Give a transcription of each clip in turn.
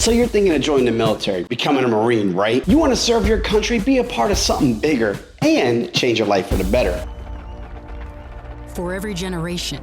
So you're thinking of joining the military, becoming a Marine, right? You want to serve your country, be a part of something bigger, and change your life for the better. For every generation,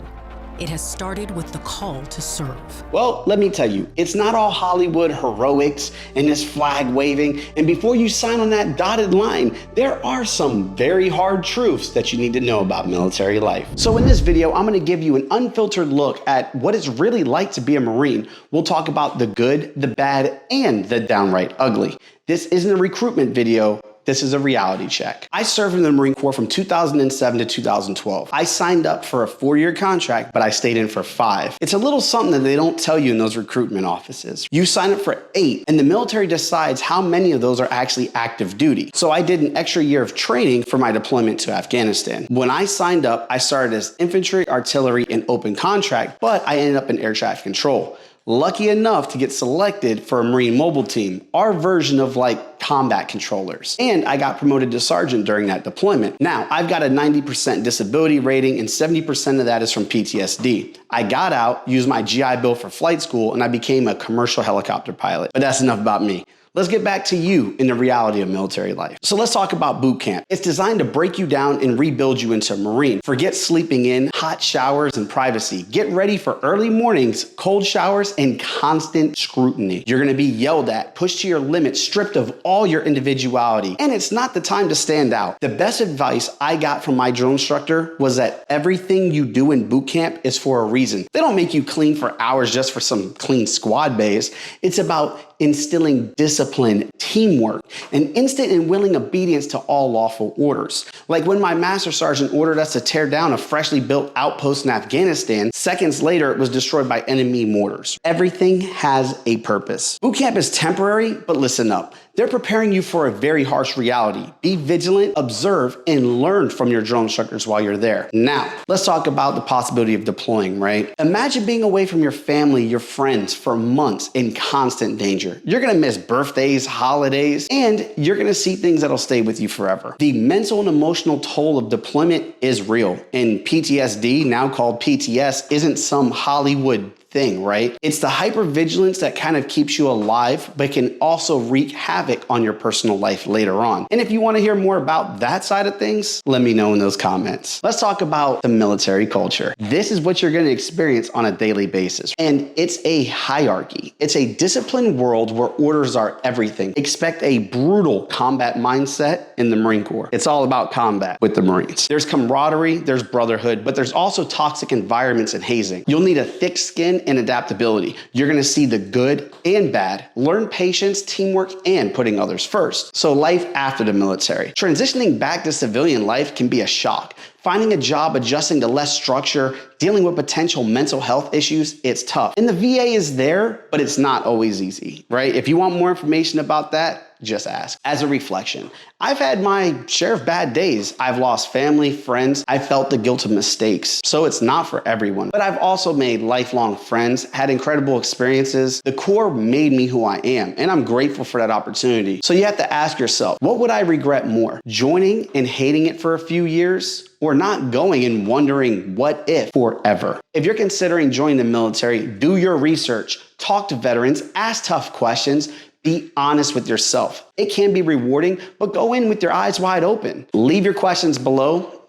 it has started with the call to serve. Well, let me tell you, it's not all Hollywood heroics and this flag waving. And before you sign on that dotted line, there are some very hard truths that you need to know about military life. So in this video, I'm going to give you an unfiltered look at what it's really like to be a Marine. We'll talk about the good, the bad, and the downright ugly. This isn't a recruitment video. This is a reality check. I served in the Marine Corps from 2007 to 2012. I signed up for a 4-year contract, but I stayed in for 5. It's a little something that they don't tell you in those recruitment offices. You sign up for 8, and the military decides how many of those are actually active duty. So I did an extra year of training for my deployment to Afghanistan. When I signed up, I started as infantry, artillery, and open contract, but I ended up in air traffic control. Lucky enough to get selected for a Marine mobile team, our version of like combat controllers. And I got promoted to sergeant during that deployment. Now, I've got a 90% disability rating and 70% of that is from PTSD. I got out, used my GI Bill for flight school, and I became a commercial helicopter pilot. But that's enough about me. Let's get back to you in the reality of military life. So let's talk about boot camp. It's designed to break you down and rebuild you into a Marine. Forget sleeping in, hot showers, and privacy. Get ready for early mornings, cold showers, and constant scrutiny. You're gonna be yelled at, pushed to your limit, stripped of all your individuality. And it's not the time to stand out. The best advice I got from my drill instructor was that everything you do in boot camp is for a reason. They don't make you clean for hours just for some clean squad bays. It's about instilling discipline, teamwork, and instant and willing obedience to all lawful orders. Like when my master sergeant ordered us to tear down a freshly built outpost in Afghanistan, seconds later it was destroyed by enemy mortars. Everything has a purpose. Boot camp is temporary, but listen up. They're preparing you for a very harsh reality. Be vigilant, observe, and learn from your drill instructors while you're there. Now, let's talk about the possibility of deploying, right? Imagine being away from your family, your friends for months in constant danger. You're gonna miss birthdays, holidays, and you're gonna see things that'll stay with you forever. The mental and emotional toll of deployment is real, and PTSD, now called PTS, isn't some Hollywood thing, right? It's the hypervigilance that kind of keeps you alive, but can also wreak havoc on your personal life later on. And if you want to hear more about that side of things, let me know in those comments. Let's talk about the military culture. This is what you're going to experience on a daily basis. And it's a hierarchy. It's a disciplined world where orders are everything. Expect a brutal combat mindset in the Marine Corps. It's all about combat with the Marines. There's camaraderie, there's brotherhood, but there's also toxic environments and hazing. You'll need a thick skin and adaptability. You're gonna see the good and bad, learn patience, teamwork, and putting others first. So life after the military. Transitioning back to civilian life can be a shock. Finding a job, adjusting to less structure, dealing with potential mental health issues, it's tough. And the VA is there, but it's not always easy, right? If you want more information about that, just ask. As a reflection, I've had my share of bad days. I've lost family, friends. I felt the guilt of mistakes. So it's not for everyone. But I've also made lifelong friends, had incredible experiences. The Corps made me who I am, and I'm grateful for that opportunity. So you have to ask yourself, what would I regret more? Joining and hating it for a few years, or not going and wondering what if forever? If you're considering joining the military, do your research, talk to veterans, ask tough questions, be honest with yourself. It can be rewarding, but go in with your eyes wide open. Leave your questions below.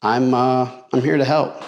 I'm here to help.